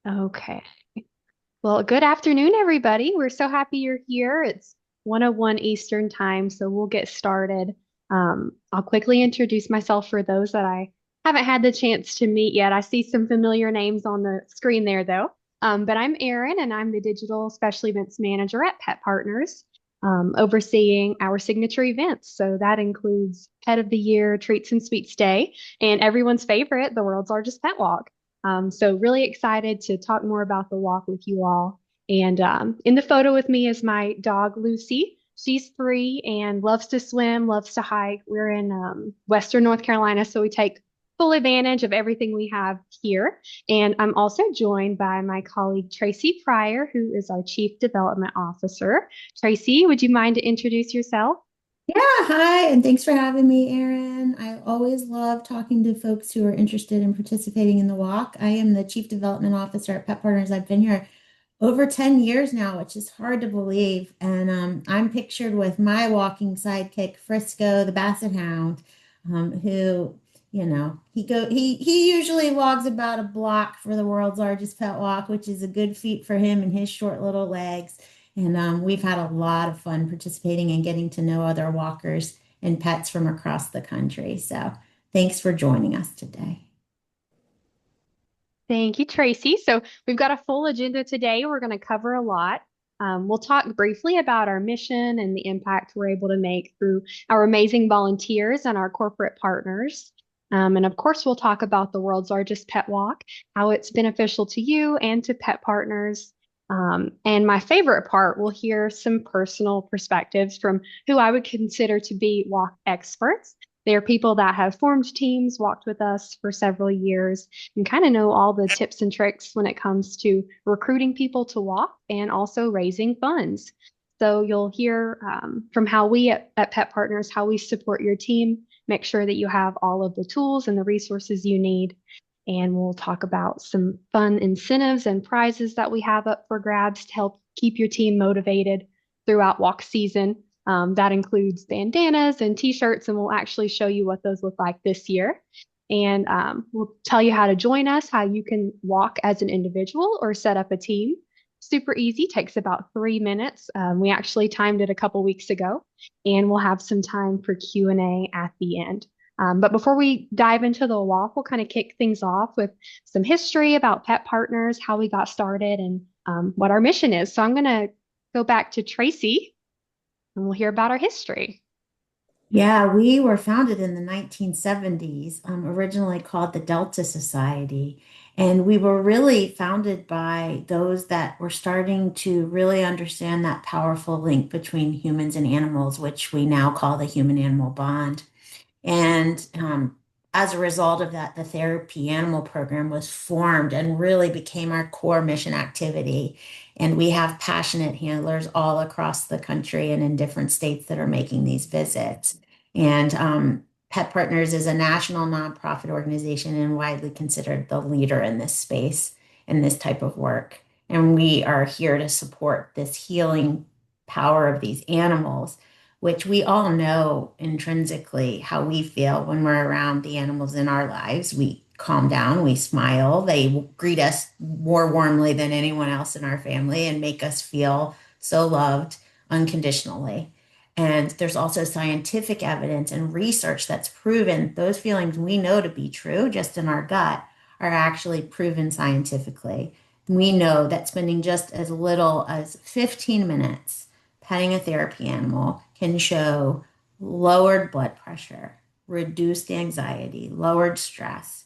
Okay. Well, good afternoon, everybody. We're so happy you're here. It's 1:01 Eastern time, so we'll get started. I'll quickly introduce myself for those that I haven't had the chance to meet yet. I see some familiar names on the screen there, though. But I'm Erin, and I'm the Digital Special Events Manager at Pet Partners, overseeing our signature events. So that includes Pet of the Year, Treats and Sweets Day, and everyone's favorite, the world's largest pet walk. So really excited to talk more about the walk with you all. And in the photo with me is my dog, Lucy. She's 3 and loves to swim, loves to hike. We're in Western North Carolina, so we take full advantage of everything we have here. And I'm also joined by my colleague, Tracy Pryor, who is our Chief Development Officer. Tracy, would you mind to introduce yourself? Yeah, hi, and thanks for having me, Erin. I always love talking to folks who are interested in participating in the walk. I am the Chief Development Officer at Pet Partners. I've been here over 10 years now, which is hard to believe. And I'm pictured with my walking sidekick, Frisco, the Basset Hound, who, he usually logs about a block for the world's largest pet walk, which is a good feat for him and his short little legs. And we've had a lot of fun participating and getting to know other walkers and pets from across the country. So thanks for joining us today. Thank you, Tracy. So we've got a full agenda today. We're going to cover a lot. We'll talk briefly about our mission and the impact we're able to make through our amazing volunteers and our corporate partners. And of course, we'll talk about the world's largest pet walk, how it's beneficial to you and to pet partners. And my favorite part, we'll hear some personal perspectives from who I would consider to be walk experts. They are people that have formed teams, walked with us for several years, and kind of know all the tips and tricks when it comes to recruiting people to walk and also raising funds. So you'll hear from how we at Pet Partners, how we support your team, make sure that you have all of the tools and the resources you need. And we'll talk about some fun incentives and prizes that we have up for grabs to help keep your team motivated throughout walk season. That includes bandanas and t-shirts, and we'll actually show you what those look like this year. And we'll tell you how to join us, how you can walk as an individual or set up a team. Super easy, takes about 3 minutes. We actually timed it a couple weeks ago, and we'll have some time for Q&A at the end. But before we dive into the walk, we'll kind of kick things off with some history about Pet Partners, how we got started, and what our mission is. So I'm going to go back to Tracy, and we'll hear about our history. Yeah, we were founded in the 1970s, originally called the Delta Society. And we were really founded by those that were starting to really understand that powerful link between humans and animals, which we now call the human animal bond. And as a result of that, the therapy animal program was formed and really became our core mission activity. And we have passionate handlers all across the country and in different states that are making these visits. And Pet Partners is a national nonprofit organization and widely considered the leader in this space in this type of work. And we are here to support this healing power of these animals, which we all know intrinsically how we feel when we're around the animals in our lives. We calm down, we smile, they greet us more warmly than anyone else in our family and make us feel so loved unconditionally. And there's also scientific evidence and research that's proven those feelings we know to be true just in our gut are actually proven scientifically. We know that spending just as little as 15 minutes petting a therapy animal can show lowered blood pressure, reduced anxiety, lowered stress.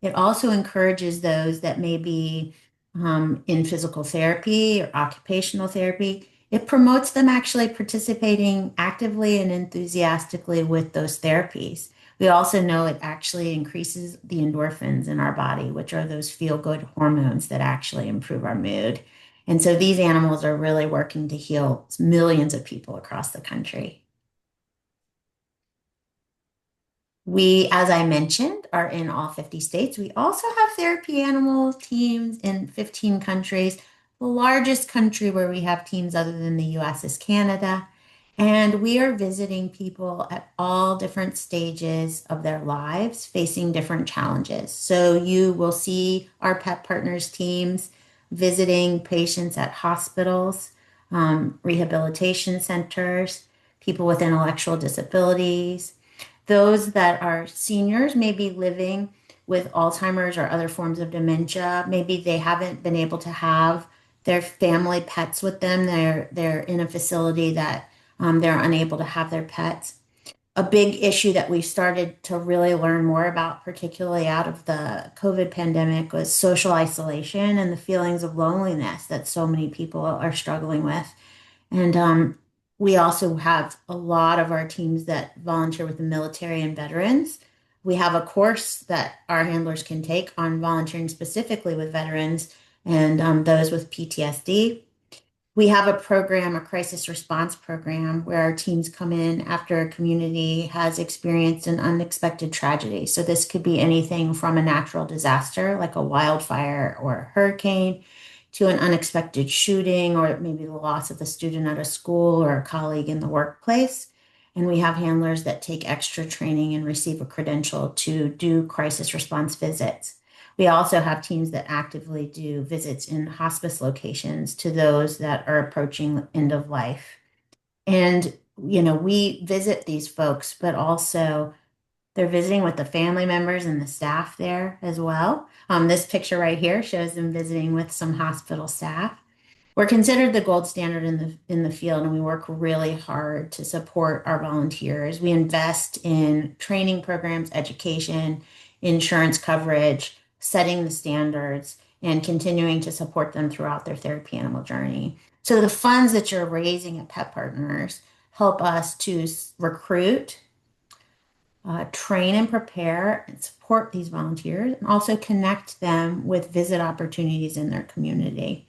It also encourages those that may be in physical therapy or occupational therapy. It promotes them actually participating actively and enthusiastically with those therapies. We also know it actually increases the endorphins in our body, which are those feel good hormones that actually improve our mood. And so these animals are really working to heal millions of people across the country. We, as I mentioned, are in all 50 states. We also have therapy animal teams in 15 countries. The largest country where we have teams other than the US is Canada. And we are visiting people at all different stages of their lives, facing different challenges. So you will see our Pet Partners teams visiting patients at hospitals, rehabilitation centers, people with intellectual disabilities, those that are seniors, maybe living with Alzheimer's or other forms of dementia. Maybe they haven't been able to have their family pets with them. They're in a facility that they're unable to have their pets. A big issue that we started to really learn more about, particularly out of the COVID pandemic, was social isolation and the feelings of loneliness that so many people are struggling with. And we also have a lot of our teams that volunteer with the military and veterans. We have a course that our handlers can take on volunteering specifically with veterans and those with PTSD. We have a program, a crisis response program, where our teams come in after a community has experienced an unexpected tragedy. So this could be anything from a natural disaster like a wildfire or a hurricane to an unexpected shooting or maybe the loss of a student at a school or a colleague in the workplace. And we have handlers that take extra training and receive a credential to do crisis response visits. We also have teams that actively do visits in hospice locations to those that are approaching end of life. And, we visit these folks, but also they're visiting with the family members and the staff there as well. This picture right here shows them visiting with some hospital staff. We're considered the gold standard in the field, and we work really hard to support our volunteers. We invest in training programs, education, insurance coverage, setting the standards, and continuing to support them throughout their therapy animal journey. So the funds that you're raising at Pet Partners help us to recruit, train and prepare and support these volunteers, and also connect them with visit opportunities in their community.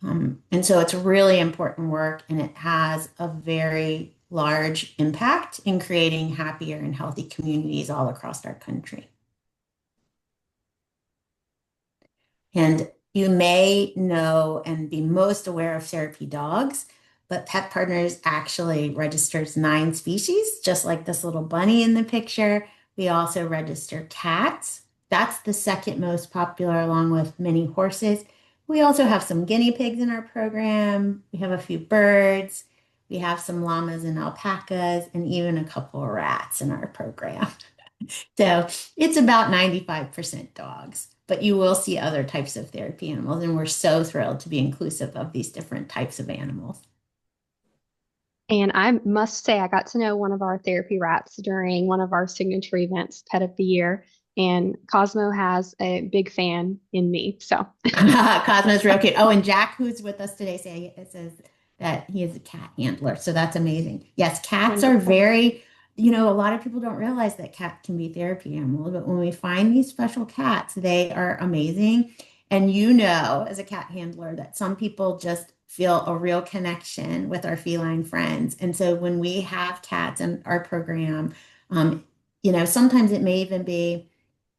And so it's really important work, and it has a very large impact in creating happier and healthy communities all across our country. And you may know and be most aware of therapy dogs, but Pet Partners actually registers 9 species, just like this little bunny in the picture. We also register cats. That's the second most popular, along with many horses. We also have some guinea pigs in our program. We have a few birds. We have some llamas and alpacas, and even a couple of rats in our program. So it's about 95% dogs, but you will see other types of therapy animals, and we're so thrilled to be inclusive of these different types of animals. And I must say, I got to know one of our therapy rats during one of our signature events, Pet of the Year. And Cosmo has a big fan in me. So, Cosmo's real cute. Oh, and Jack, who's with us today, it says that he is a cat handler. So that's amazing. Yes, cats are wonderful. very, a lot of people don't realize that cats can be therapy animals, but when we find these special cats, they are amazing. And as a cat handler, that some people just feel a real connection with our feline friends. And so when we have cats in our program, um, sometimes it may even be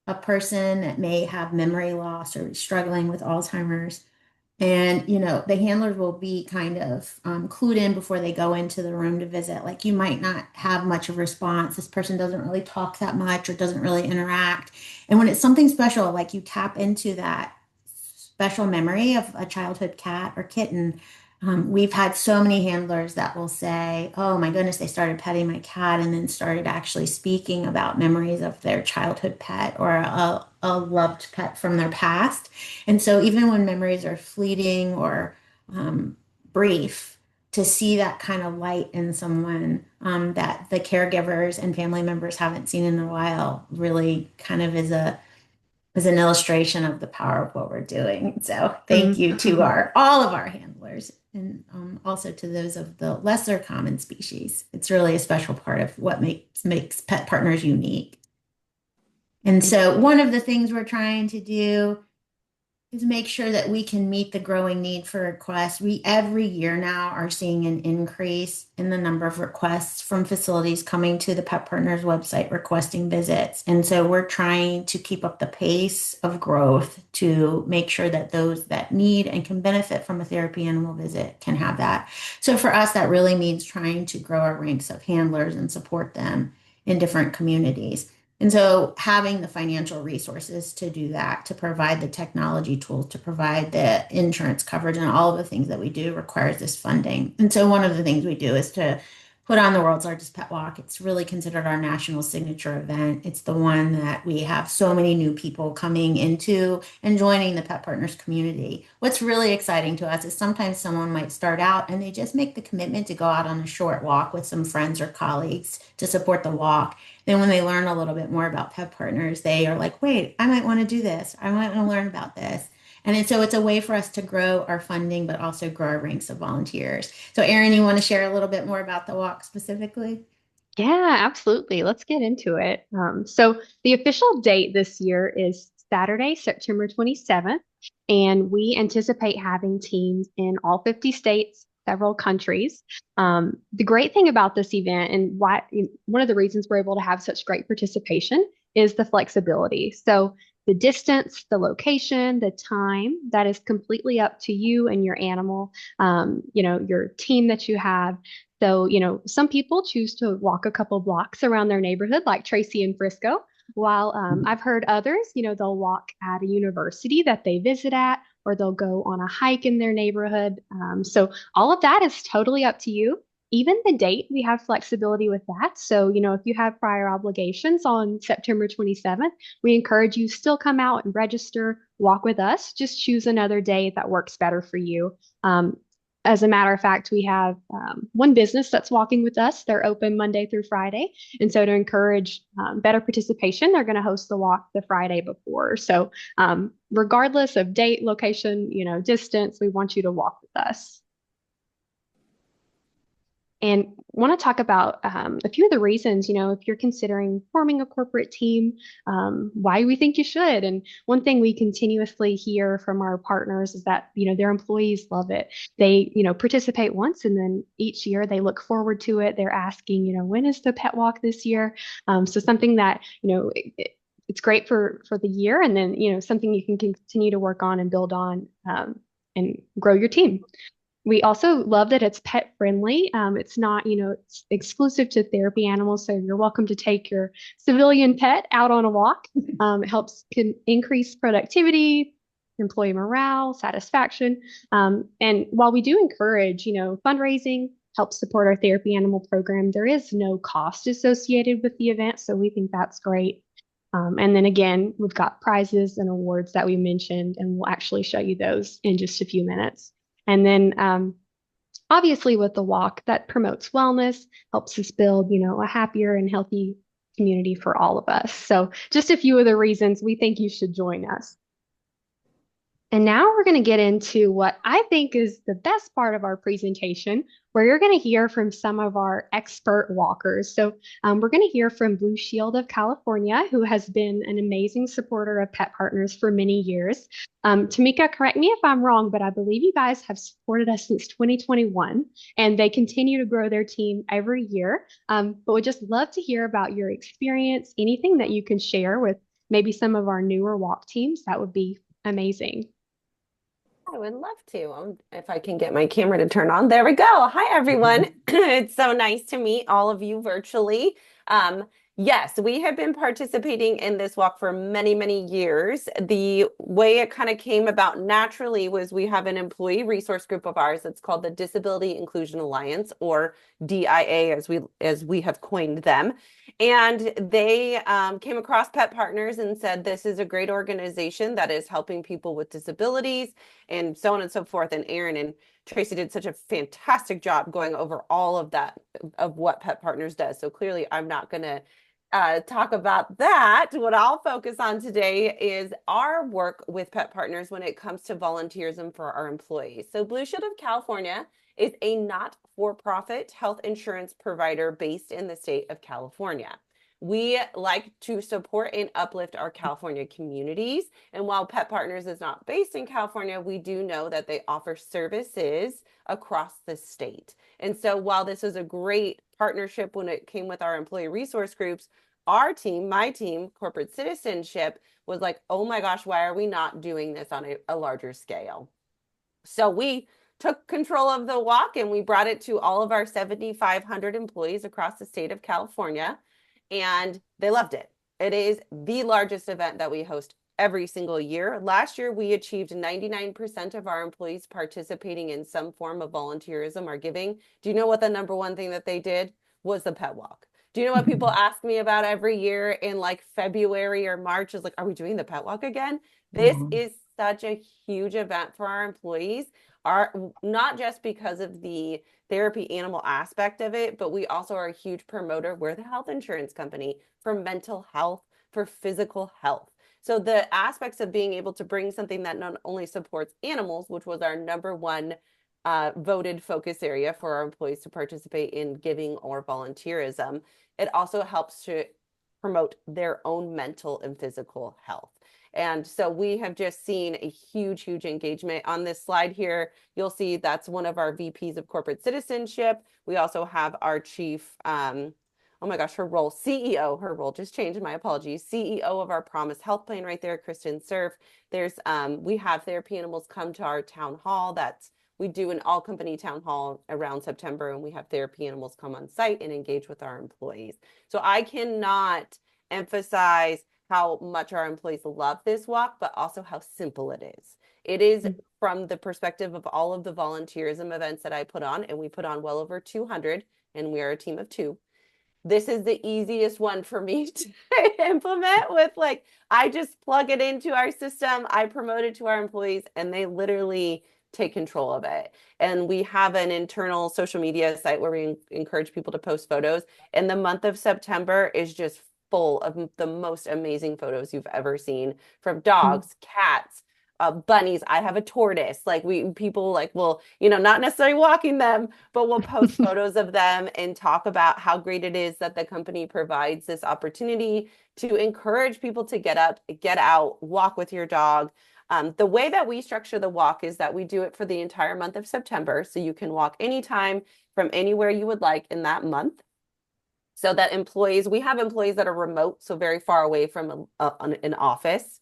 a person that may have memory loss or struggling with Alzheimer's. And, the handlers will be kind of clued in before they go into the room to visit. Like, you might not have much of a response. This person doesn't really talk that much or doesn't really interact. And when it's something special, like you tap into that special memory of a childhood cat or kitten. We've had so many handlers that will say, "Oh my goodness, they started petting my cat and then started actually speaking about memories of their childhood pet or a loved pet from their past." And so, even when memories are fleeting or brief, to see that kind of light in someone that the caregivers and family members haven't seen in a while really kind of is an illustration of the power of what we're doing. So thank you to Mhm. our all of our handlers and also to those of the lesser common species. It's really a special part of what makes Pet Partners unique. And And so one of the things we're trying to do is make sure that we can meet the growing need for requests. We every year now are seeing an increase in the number of requests from facilities coming to the Pet Partners website requesting visits. And so we're trying to keep up the pace of growth to make sure that those that need and can benefit from a therapy animal visit can have that. So for us, that really means trying to grow our ranks of handlers and support them in different communities. And so having the financial resources to do that, to provide the technology tools, to provide the insurance coverage and all of the things that we do requires this funding. And so one of the things we do is to put on the world's largest pet walk. It's really considered our national signature event. It's the one that we have so many new people coming into and joining the Pet Partners community. What's really exciting to us is sometimes someone might start out and they just make the commitment to go out on a short walk with some friends or colleagues to support the walk. Then when they learn a little bit more about Pet Partners, they are like, wait, I might want to do this. I might want to learn about this. And so it's a way for us to grow our funding, but also grow our ranks of volunteers. So, Erin, you want to share a little bit more about the walk specifically? Yeah, absolutely. Let's get into it. So the official date this year is Saturday, September 27th, and we anticipate having teams in all 50 states, several countries. The great thing about this event and why one of the reasons we're able to have such great participation is the flexibility. So the distance, the location, the time, that is completely up to you and your animal, your team that you have. So, some people choose to walk a couple blocks around their neighborhood, like Tracy in Frisco, while I've heard others, they'll walk at a university that they visit at, or they'll go on a hike in their neighborhood. So, all of that is totally up to you. Even the date, we have flexibility with that. So, if you have prior obligations on September 27th, we encourage you still come out and register, walk with us. Just choose another day that works better for you. As a matter of fact, we have one business that's walking with us. They're open Monday through Friday. And so to encourage better participation, they're going to host the walk the Friday before. So regardless of date, location, distance, we want you to walk with us. And want to talk about a few of the reasons, if you're considering forming a corporate team, why we think you should. And one thing we continuously hear from our partners is that, their employees love it. They, participate once and then each year they look forward to it. They're asking, when is the pet walk this year? So something that, it's great for the year, and then, something you can continue to work on and build on and grow your team. We also love that it's pet friendly. It's not, it's exclusive to therapy animals. So you're welcome to take your civilian pet out on a walk. It helps can increase productivity, employee morale, satisfaction. And while we do encourage, fundraising, help support our therapy animal program, there is no cost associated with the event. So we think that's great. And then again, we've got prizes and awards that we mentioned, and we'll actually show you those in just a few minutes. And then obviously with the walk that promotes wellness, helps us build, a happier and healthy community for all of us. So just a few of the reasons we think you should join us. And now we're going to get into what I think is the best part of our presentation, where you're going to hear from some of our expert walkers. So we're going to hear from Blue Shield of California, who has been an amazing supporter of Pet Partners for many years. Tamika, correct me if I'm wrong, but I believe you guys have supported us since 2021, and they continue to grow their team every year. But we'd just love to hear about your experience, anything that you can share with maybe some of our newer walk teams. That would be amazing. I would love to. If I can get my camera to turn on. There we go. Hi, everyone. It's so nice to meet all of you virtually. Yes, we have been participating in this walk for many, many years. The way it kind of came about naturally was we have an employee resource group of ours that's called the Disability Inclusion Alliance, or DIA as we have coined them. And they came across Pet Partners and said, this is a great organization that is helping people with disabilities and so on and so forth. And Erin and Tracy did such a fantastic job going over all of that, of what Pet Partners does. So clearly I'm not going to talk about that. What I'll focus on today is our work with Pet Partners when it comes to volunteerism for our employees. So Blue Shield of California is a not-for-profit health insurance provider based in the state of California. We like to support and uplift our California communities. And while Pet Partners is not based in California, we do know that they offer services across the state. And so while this is a great partnership when it came with our employee resource groups, our team, my team, corporate citizenship, was like, oh my gosh, why are we not doing this on a larger scale? So we took control of the walk and we brought it to all of our 7,500 employees across the state of California, and they loved it. It is the largest event that we host every single year. Last year, we achieved 99% of our employees participating in some form of volunteerism or giving. Do you know what the number one thing that they did was the pet walk? Do you know what people ask me about every year in like February or March is like, are we doing the pet walk again? This is such a huge event for our employees, are not just because of the therapy animal aspect of it, but we also are a huge promoter. We're the health insurance company for mental health, for physical health. So the aspects of being able to bring something that not only supports animals, which was our number one voted focus area for our employees to participate in giving or volunteerism, it also helps to promote their own mental and physical health. And so we have just seen a huge, huge engagement. On this slide here, you'll see that's one of our VPs of corporate citizenship. We also have our chief, oh my gosh, her role, CEO, her role just changed, my apologies, CEO of our Promise Health Plan right there, Kristen Surf. There's, we have therapy animals come to our town hall. We do an all company town hall around September, and we have therapy animals come on site and engage with our employees. So I cannot emphasize how much our employees love this walk, but also how simple it is. It is from the perspective of all of the volunteerism events that I put on, and we put on well over 200, and we are a team of 2. This is the easiest one for me to implement with, like, I just plug it into our system, I promote it to our employees, and they literally take control of it. And we have an internal social media site where we encourage people to post photos. And the month of September is just full of the most amazing photos you've ever seen, from dogs, cats, bunnies. I have a tortoise. Like, people like will, not necessarily walking them, but we'll post photos of them and talk about how great it is that the company provides this opportunity to encourage people to get up, get out, walk with your dog. The way that we structure the walk is that we do it for the entire month of September. So you can walk anytime from anywhere you would like in that month. So that we have employees that are remote, so very far away from an office.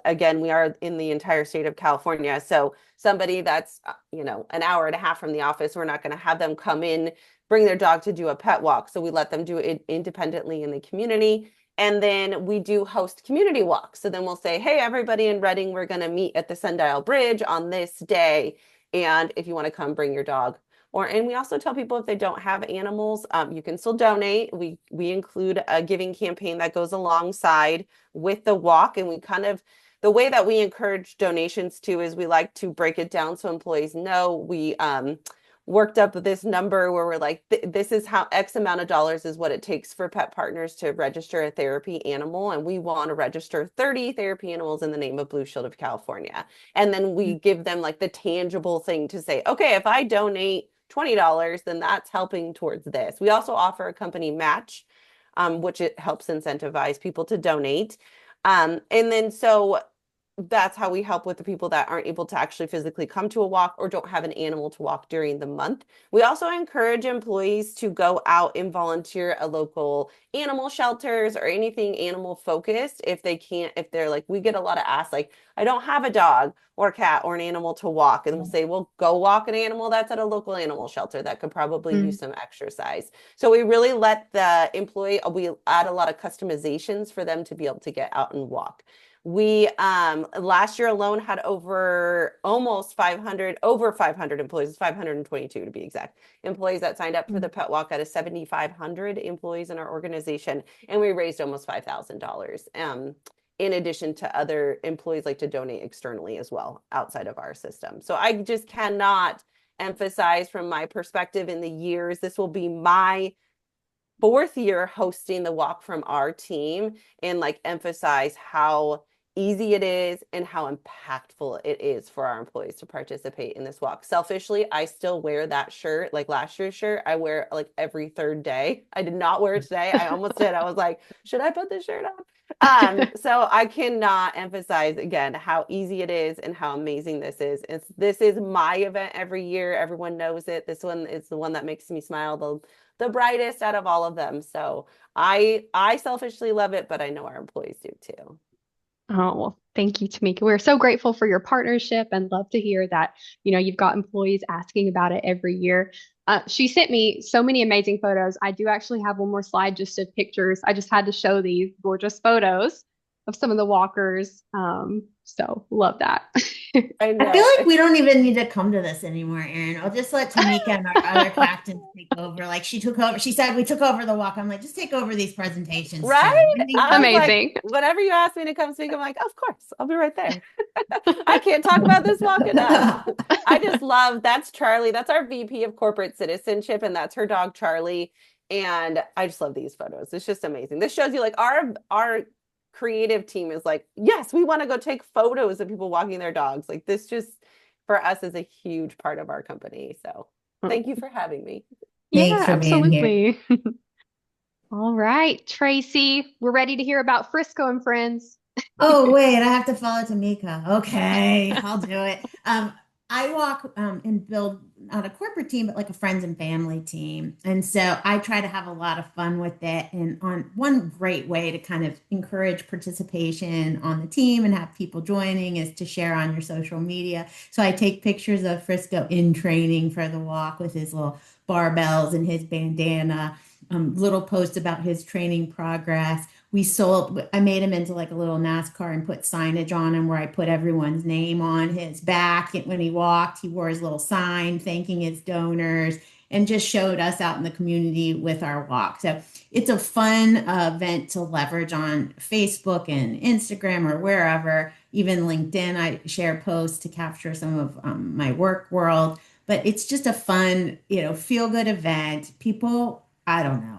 Again, we are in the entire state of California. So somebody that's, an hour and a half from the office, we're not going to have them come in, bring their dog to do a pet walk. So we let them do it independently in the community. And then we do host community walks. So then we'll say, hey, everybody in Reading, we're going to meet at the Sundial Bridge on this day. And if you want to come, bring your dog. And we also tell people if they don't have animals, you can still donate. We include a giving campaign that goes alongside with the walk. And the way that we encourage donations too is we like to break it down so employees know. We worked up this number where we're like, this is how X amount of dollars is what it takes for Pet Partners to register a therapy animal. And we want to register 30 therapy animals in the name of Blue Shield of California. And then we give them like the tangible thing to say, okay, if I donate $20, then that's helping towards this. We also offer a company match, which it helps incentivize people to donate. And then so that's how we help with the people that aren't able to actually physically come to a walk or don't have an animal to walk during the month. We also encourage employees to go out and volunteer at local animal shelters or anything animal focused if they're like, we get a lot of asks like, I don't have a dog or a cat or an animal to walk. And we'll say, well, go walk an animal that's at a local animal shelter that could probably use some exercise. So we really let the employee, we add a lot of customizations for them to be able to get out and walk. We last year alone had over 500 employees, 522 to be exact, employees that signed up for the pet walk out of 7,500 employees in our organization, and we raised almost $5,000. In addition to other employees like to donate externally as well outside of our system. So I just cannot emphasize from my perspective in the years, this will be my 4th year hosting the walk from our team, and like emphasize how easy it is and how impactful it is for our employees to participate in this walk. Selfishly, I still wear that shirt, like last year's shirt. I wear like every third day. I did not wear it today. I almost did. I was like, should I put this shirt on? So I cannot emphasize again how easy it is and how amazing this is. This is my event every year. Everyone knows it. This one is the one that makes me smile the brightest out of all of them. So I selfishly love it, but I know our employees do too. Oh, well, thank you, Tamika. We're so grateful for your partnership and love to hear that, you've got employees asking about it every year. She sent me so many amazing photos. I do actually have one more slide just of pictures. I just had to show these gorgeous photos of some of the walkers. So love that. I I feel know. like we don't even need to come to this anymore, Erin. I'll just let Tamika and our other captains take over. Like she took over, she said we took over the walk. I'm like, just take over these presentations too. Right? We need I was more. like, Amazing. whenever you ask me to come speak, I'm like, of course, I'll be right there. I can't talk about this walk enough. I just love that's Charlie. That's our VP of corporate citizenship, and that's her dog Charlie. And I just love these photos. It's just amazing. This shows you like our creative team is like, yes, we want to go take photos of people walking their dogs. Like this just for us is a huge part of our company. So thank you for having me. Thanks Yeah, for being here. absolutely. All right, Tracy, we're ready to hear about Frisco and Friends. Oh, wait, I have to follow Tamika. Okay, I'll do it. I walk and build not a corporate team, but like a friends and family team. And so I try to have a lot of fun with it. And on one great way to kind of encourage participation on the team and have people joining is to share on your social media. So I take pictures of Frisco in training for the walk with his little barbells and his bandana, little posts about his training progress. I made him into like a little NASCAR and put signage on him where I put everyone's name on his back. And when he walked, he wore his little sign thanking his donors and just showed us out in the community with our walk. So it's a fun event to leverage on Facebook and Instagram or wherever, even LinkedIn. I share posts to capture some of my work world, but it's just a fun, feel good event. People, I don't know.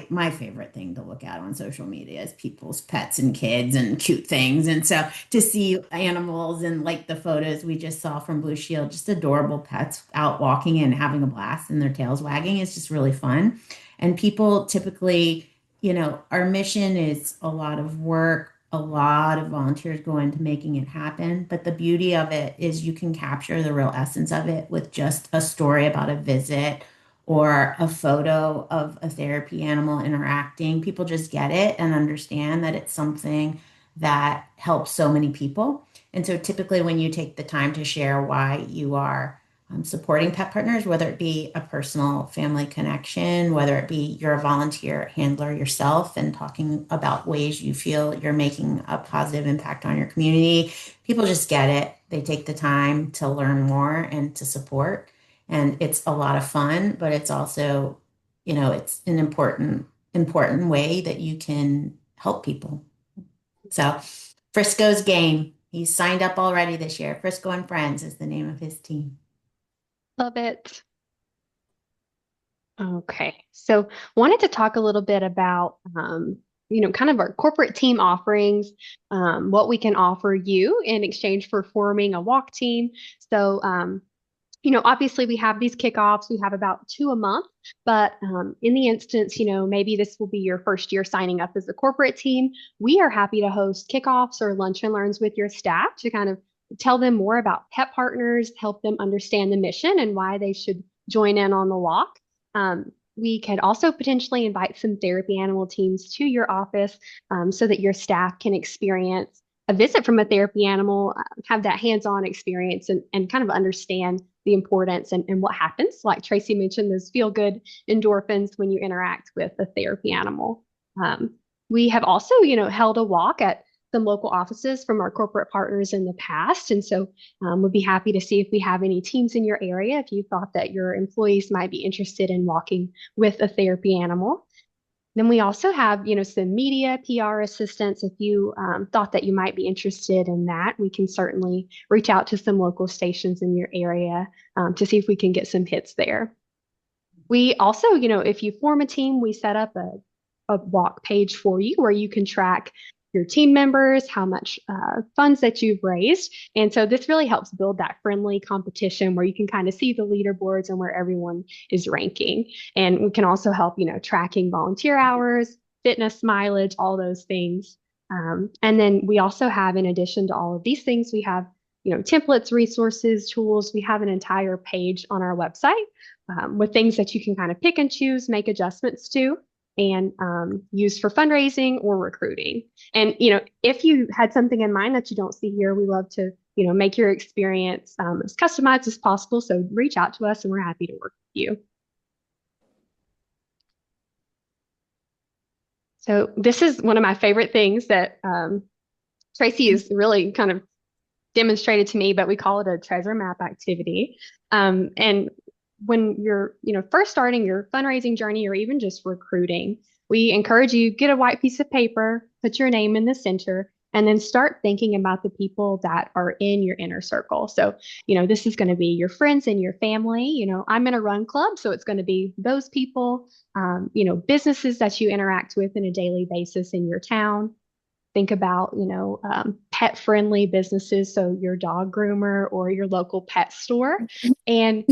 My favorite thing to look at on social media is people's pets and kids and cute things. And so to see animals and like the photos we just saw from Blue Shield, just adorable pets out walking and having a blast and their tails wagging is just really fun. And people typically, our mission is a lot of work, a lot of volunteers go into making it happen. But the beauty of it is you can capture the real essence of it with just a story about a visit or a photo of a therapy animal interacting. People just get it and understand that it's something that helps so many people. And so typically when you take the time to share why you are supporting pet partners, whether it be a personal family connection, whether it be you're a volunteer handler yourself and talking about ways you feel you're making a positive impact on your community, people just get it. They take the time to learn more and to support. And it's a lot of fun, but it's also, it's an important way that you can help people. So Frisco's game. He's signed up already this year. Frisco and Friends is the name of his team. Love it. Okay, so wanted to talk a little bit about, kind of our corporate team offerings, what we can offer you in exchange for forming a walk team. So, obviously we have these kickoffs. We have about two a month, but in the instance, maybe this will be your first year signing up as a corporate team. We are happy to host kickoffs or lunch and learns with your staff to kind of tell them more about pet partners, help them understand the mission and why they should join in on the walk. We could also potentially invite some therapy animal teams to your office so that your staff can experience a visit from a therapy animal, have that hands-on experience and kind of understand the importance and what happens. Like Tracy mentioned, those feel good endorphins when you interact with a therapy animal. We have also, held a walk at some local offices from our corporate partners in the past. And so we'd be happy to see if we have any teams in your area if you thought that your employees might be interested in walking with a therapy animal. Then we also have, some media PR assistance. If you thought that you might be interested in that, we can certainly reach out to some local stations in your area to see if we can get some hits there. We also, if you form a team, we set up a walk page for you where you can track your team members, how much funds that you've raised. And so this really helps build that friendly competition where you can kind of see the leaderboards and where everyone is ranking. And we can also help, tracking volunteer hours, fitness mileage, all those things. And then we also have, in addition to all of these things, we have, templates, resources, tools. We have an entire page on our website with things that you can kind of pick and choose, make adjustments to, and use for fundraising or recruiting. And, if you had something in mind that you don't see here, we love to, make your experience as customized as possible. So reach out to us and we're happy to work with you. So this is one of my favorite things that Tracy is really kind of demonstrated to me, but we call it a treasure map activity. And when you're, first starting your fundraising journey or even just recruiting, we encourage you get a white piece of paper, put your name in the center, and then start thinking about the people that are in your inner circle. So, this is going to be your friends and your family. I'm in a run club, so it's going to be those people, businesses that you interact with on a daily basis in your town. Think about, pet friendly businesses. So your dog groomer or your local pet store. And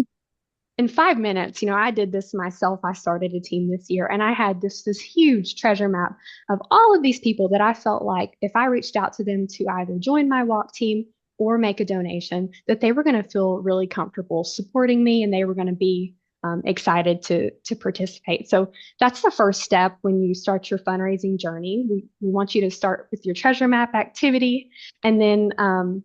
in 5 minutes, I did this myself. I started a team this year and I had this huge treasure map of all of these people that I felt like if I reached out to them to either join my walk team or make a donation, that they were going to feel really comfortable supporting me and they were going to be excited to participate. So that's the first step when you start your fundraising journey. We want you to start with your treasure map activity and then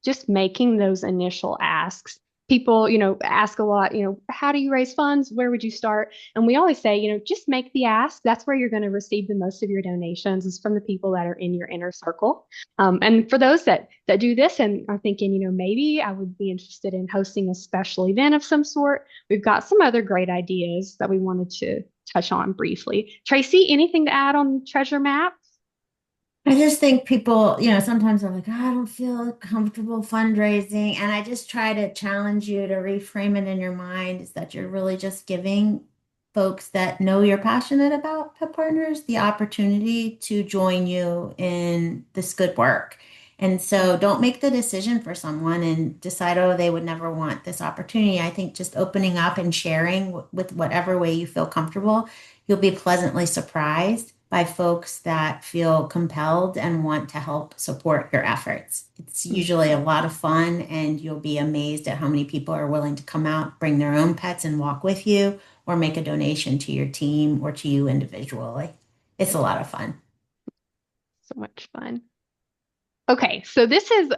just making those initial asks. People, ask a lot, how do you raise funds? Where would you start? And we always say, just make the ask. That's where you're going to receive the most of your donations is from the people that are in your inner circle. And for those that do this and are thinking, maybe I would be interested in hosting a special event of some sort, we've got some other great ideas that we wanted to touch on briefly. Tracy, anything to add on Treasure Map? I just think people, sometimes I'm like, "Oh, I don't feel comfortable fundraising." And I just try to challenge you to reframe it in your mind is that you're really just giving folks that know you're passionate about pet partners the opportunity to join you in this good work. And so don't make the decision for someone and decide, oh, they would never want this opportunity. I think just opening up and sharing with whatever way you feel comfortable, you'll be pleasantly surprised by folks that feel compelled and want to help support your efforts. It's usually a lot of fun, and you'll be amazed at how many people are willing to come out, bring their own pets, and walk with you, or make a donation to your team or to you individually. It's a lot of fun. So much fun. Okay, so this is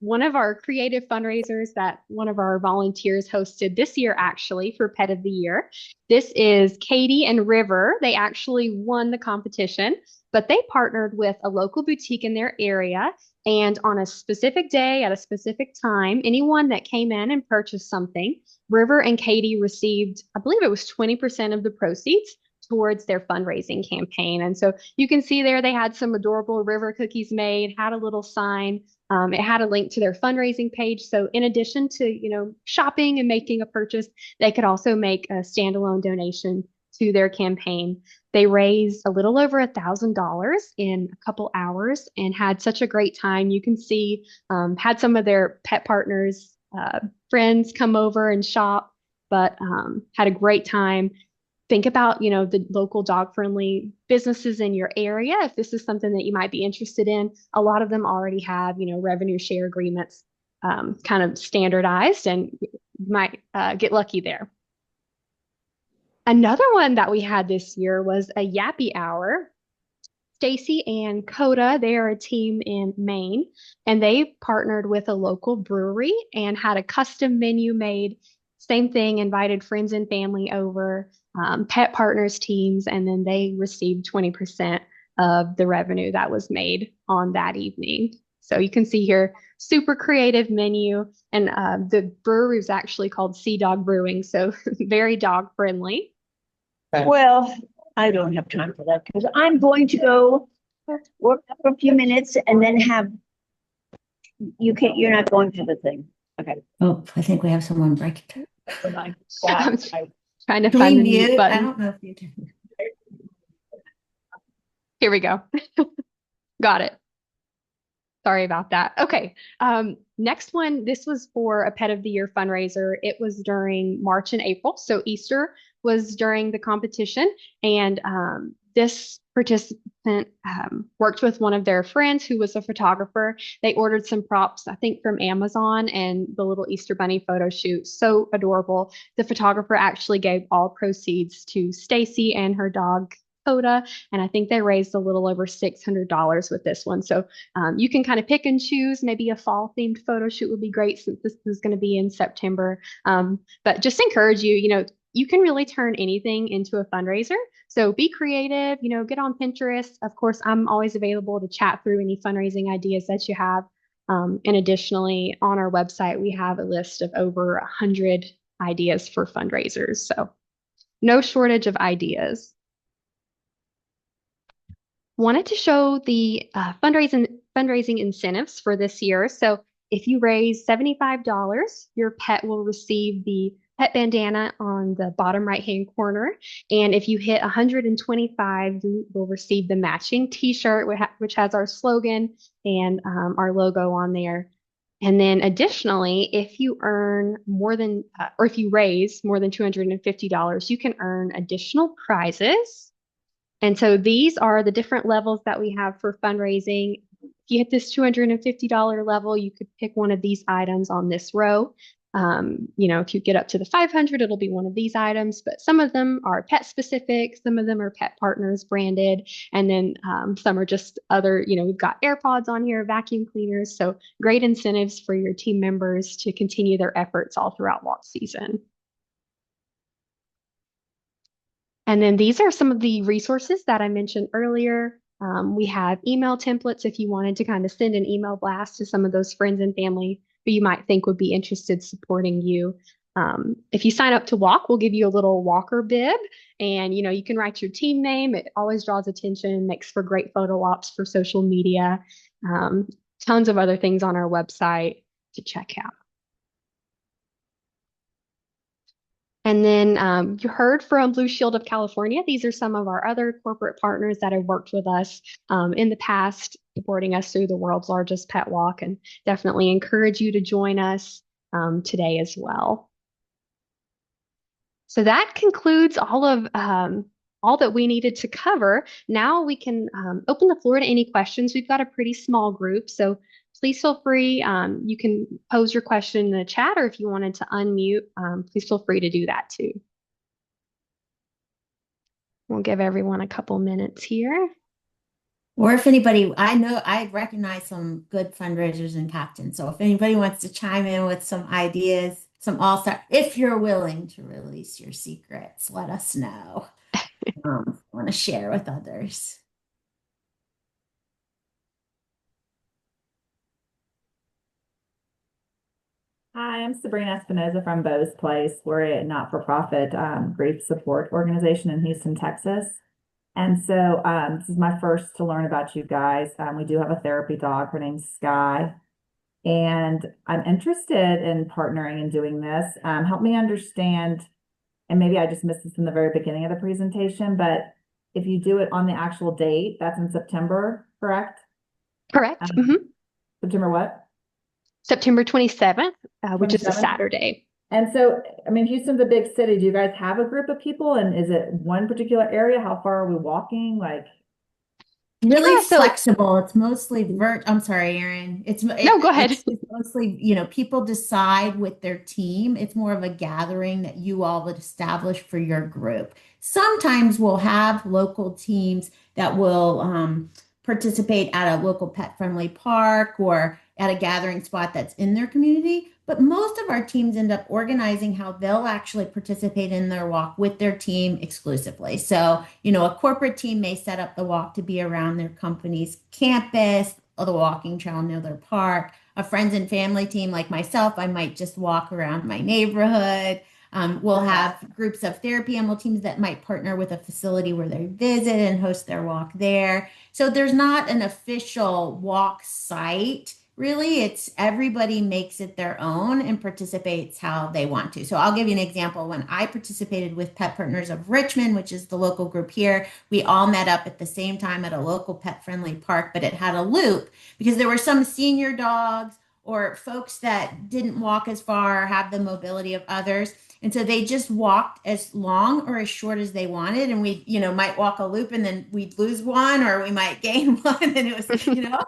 one of our creative fundraisers that one of our volunteers hosted this year, actually, for Pet of the Year. This is Katie and River. They actually won the competition, but they partnered with a local boutique in their area. And on a specific day at a specific time, anyone that came in and purchased something, River and Katie received, I believe it was 20% of the proceeds towards their fundraising campaign. And so you can see there they had some adorable river cookies made, had a little sign. It had a link to their fundraising page. So in addition to, shopping and making a purchase, they could also make a standalone donation to their campaign. They raised a little over $1,000 in a couple hours and had such a great time. You can see, had some of their pet partners, friends come over and shop, but had a great time. Think about, the local dog friendly businesses in your area. If this is something that you might be interested in, a lot of them already have, revenue share agreements kind of standardized and you might get lucky there. Another one that we had this year was a Yappy Hour. Stacy and Coda, they are a team in Maine, and they partnered with a local brewery and had a custom menu made. Same thing, invited friends and family over, pet partners teams, and then they received 20% of the revenue that was made on that evening. So you can see here, super creative menu, and the brewery is actually called Sea Dog Brewing, so very dog friendly. Well, I don't have time for that because I'm going to go work for a few minutes and then you're not going to the thing. Okay. Oh, I think we have someone break it. I'm trying to Can find we the mute mute? I button. don't know if you can. Here we go. Got it. Sorry about that. Okay. Next one, this was for a Pet of the Year fundraiser. It was during March and April. So Easter was during the competition. And this participant worked with one of their friends who was a photographer. They ordered some props, I think, from Amazon and the little Easter Bunny photo shoot. So adorable. The photographer actually gave all proceeds to Stacy and her dog, Coda. And I think they raised a little over $600 with this one. So you can kind of pick and choose. Maybe a fall themed photo shoot would be great since this is going to be in September. But just encourage you, you can really turn anything into a fundraiser. So be creative, get on Pinterest. Of course, I'm always available to chat through any fundraising ideas that you have. And additionally, on our website, we have a list of over 100 ideas for fundraisers. So no shortage of ideas. Wanted to show the fundraising incentives for this year. So if you raise $75, your pet will receive the pet bandana on the bottom right-hand corner. And if you hit 125, you will receive the matching t-shirt, which has our slogan and our logo on there. And then additionally, if you earn more than, or if you raise more than $250, you can earn additional prizes. And so these are the different levels that we have for fundraising. If you hit this $250 level, you could pick one of these items on this row. If you get up to the 500, it'll be one of these items, but some of them are pet specific, some of them are pet partners branded, and then some are just other, we've got AirPods on here, vacuum cleaners. So great incentives for your team members to continue their efforts all throughout walk season. And then these are some of the resources that I mentioned earlier. We have email templates if you wanted to kind of send an email blast to some of those friends and family who you might think would be interested supporting you. If you sign up to walk, we'll give you a little walker bib, and you can write your team name. It always draws attention, makes for great photo ops for social media. Tons of other things on our website to check out. And then you heard from Blue Shield of California. These are some of our other corporate partners that have worked with us in the past, supporting us through the world's largest pet walk, and definitely encourage you to join us today as well. So that concludes all that we needed to cover. Now we can open the floor to any questions. We've got a pretty small group, so please feel free. You can pose your question in the chat, or if you wanted to unmute, please feel free to do that too. We'll give everyone a couple minutes here. Or if anybody, I know I recognize some good fundraisers and captains. So if anybody wants to chime in with some ideas, some all-star, if you're willing to release your secrets, let us know. I want to share with others. Hi, I'm Sabrina Espinoza from Bo's Place. We're a not-for-profit grief support organization in Houston, Texas. And so this is my first to learn about you guys. We do have a therapy dog. Her name's Sky. And I'm interested in partnering and doing this. Help me understand, and maybe I just missed this in the very beginning of the presentation, but if you do it on the actual date, that's in September, correct? Correct. September what? September 27th, which is a 27th? Saturday. And so, I mean, Houston's a big city. Do you guys have a group of people? And is it one particular area? How far are we walking? Like, Really Yeah, so flexible. It's mostly I'm sorry, Erin. no, go ahead. It's mostly, people decide with their team. It's more of a gathering that you all would establish for your group. Sometimes we'll have local teams that will participate at a local pet-friendly park or at a gathering spot that's in their community. But most of our teams end up organizing how they'll actually participate in their walk with their team exclusively. So, a corporate team may set up the walk to be around their company's campus or the walking trail near their park. A friends and family team like myself, I might just walk around my neighborhood. We'll have groups of therapy animal teams that might partner with a facility where they visit and host their walk there. So there's not an official walk site Really, it's everybody makes it their own and participates how they want to. So I'll give you an example. When I participated with Pet Partners of Richmond, which is the local group here, we all met up at the same time at a local pet-friendly park, but it had a loop because there were some senior dogs or folks that didn't walk as far, have the mobility of others. And so they just walked as long or as short as they wanted. And we, might walk a loop and then we'd lose one or we might gain one. And it was, okay, have fun.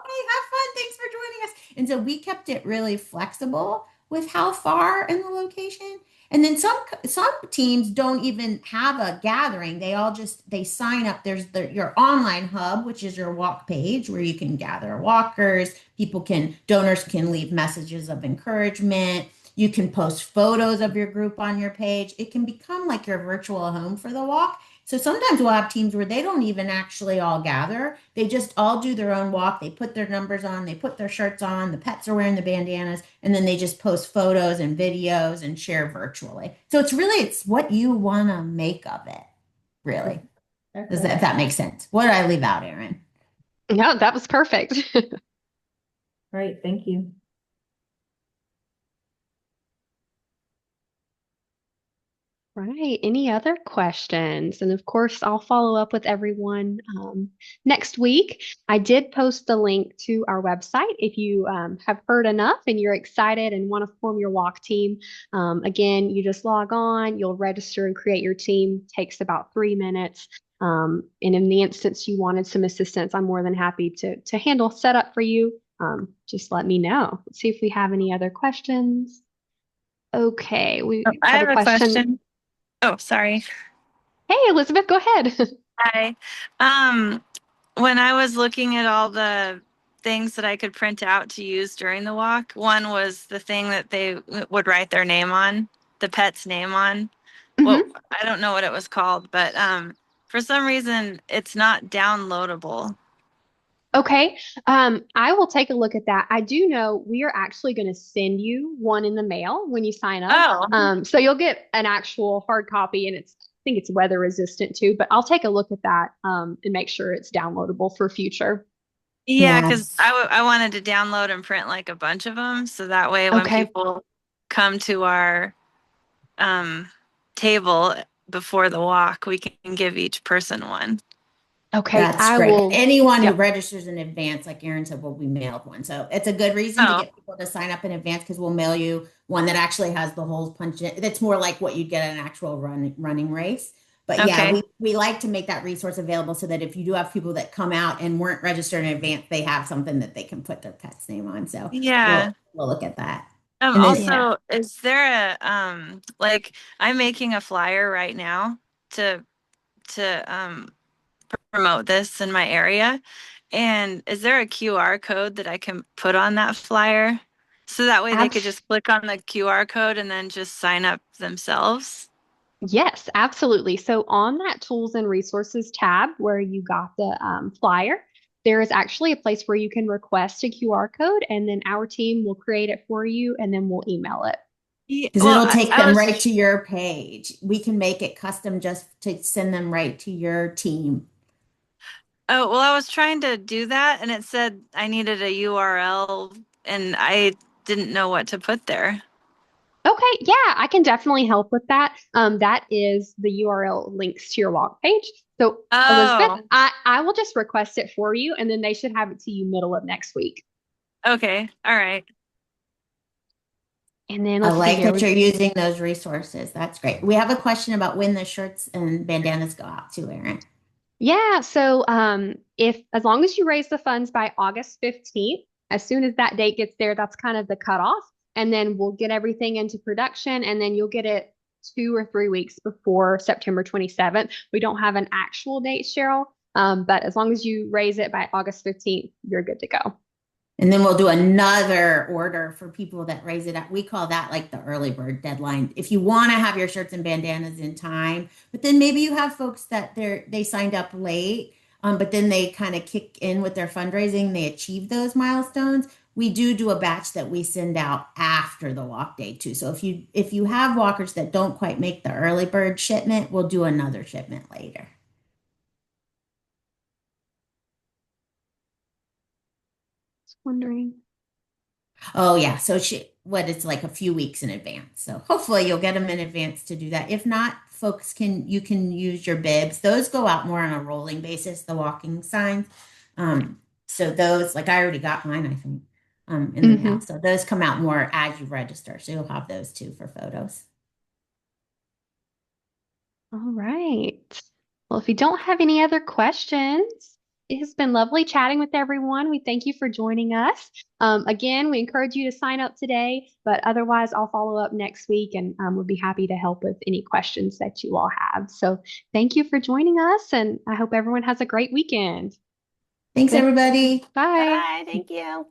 Thanks for joining us. And so we kept it really flexible with how far in the location. And then some teams don't even have a gathering. They sign up. There's your online hub, which is your walk page where you can gather walkers. Donors can leave messages of encouragement. You can post photos of your group on your page. It can become like your virtual home for the walk. So sometimes we'll have teams where they don't even actually all gather. They just all do their own walk. They put their numbers on, they put their shirts on, the pets are wearing the bandanas, and then they just post photos and videos and share virtually. So it's what you want to make of it, really. If that makes sense. What did I leave out, Erin? No, that was perfect. Great, thank you. Right. Any other questions? And of course, I'll follow up with everyone next week. I did post the link to our website if you have heard enough and you're excited and want to form your walk team. Again, you just log on, you'll register and create your team. Takes about 3 minutes. And in the instance you wanted some assistance, I'm more than happy to handle setup for you. Just let me know. Let's see if we have any other questions. Okay, Oh, we I have a have a question. question. Oh, sorry. Hey, Elizabeth, go ahead. Hi. Um, when I was looking at all the things that I could print out to use during the walk, one was the thing that they would write their name on, the pet's name on. Well, Mhm. I don't know what it was called, but for some reason it's not downloadable. Okay. I will take a look at that. I do know we are actually going to send you one in the mail when you sign up. Oh, So you'll get an actual hard copy and I think it's weather resistant too, but I'll take a look at that, and make sure it's downloadable for future. yeah, Yeah. because I wanted to download and print like a bunch of them, so that way when Okay. people come to our um, table before the walk, we can give each person one. Okay. That's I great. will. Anyone who Yep. registers in advance, like Erin said, will be mailed one. So it's a good reason to Oh, get people to sign up in advance because we'll mail you one that actually has the holes punched in. That's more like what you'd get at an actual running race. But yeah, okay. we like to make that resource available so that if you do have people that come out and weren't registered in advance, they have something that they can put their pet's name on. So Yeah. we'll look at that. And then Yeah. Also, is there a like I'm making a flyer right now to to promote this in my area. And is there a QR code that I can put on that flyer? So that way they could Abs just click on the QR code and then just sign up themselves? Yes, absolutely. So on that tools and resources tab where you got the flyer, there is actually a place where you can request a QR code and then our team will create it for you and then we'll email it. Yeah, because well, it'll I, take I them right was, to your page. We can make it custom just to send them right to your team. oh, well, I was trying to do that and it said I needed a URL and I didn't know what to put there. Okay, yeah, I can definitely help with that. That is the URL links to your walk page. So Elizabeth, Oh, I will just request it for you and then they should have it to you middle of next week. okay. All right. And then I let's see like here. that you're using those resources. That's great. We have a question about when the shirts and bandanas go out to Erin. Yeah, so if as long as you raise the funds by August 15th, as soon as that date gets there, that's kind of the cutoff. And then we'll get everything into production, and then you'll get it 2 or 3 weeks before September 27th. We don't have an actual date, Cheryl, but as long as you raise it by August 15th, you're good to go. And then we'll do another order for people that raise it up. We call that like the early bird deadline. If you want to have your shirts and bandanas in time, but then maybe you have folks that they signed up late, but then they kind of kick in with their fundraising, they achieve those milestones. We do a batch that we send out after the walk day too. So if you have walkers that don't quite make the early bird shipment, we'll do another shipment later. Just wondering. Oh yeah, so what it's like a few weeks in advance. So hopefully you'll get them in advance to do that. If not, folks you can use your bibs. Those go out more on a rolling basis, the walking signs. So those, like I already got mine, I think, in the mail. Hmm. So those come out more as you register. So you'll have those too for photos. All right. Well, if you don't have any other questions, it has been lovely chatting with everyone. We thank you for joining us. Again, we encourage you to sign up today, but otherwise, I'll follow up next week and we'll be happy to help with any questions that you all have. So, thank you for joining us, and I hope everyone has a great weekend. Thanks, everybody. Bye. Bye. Thank you.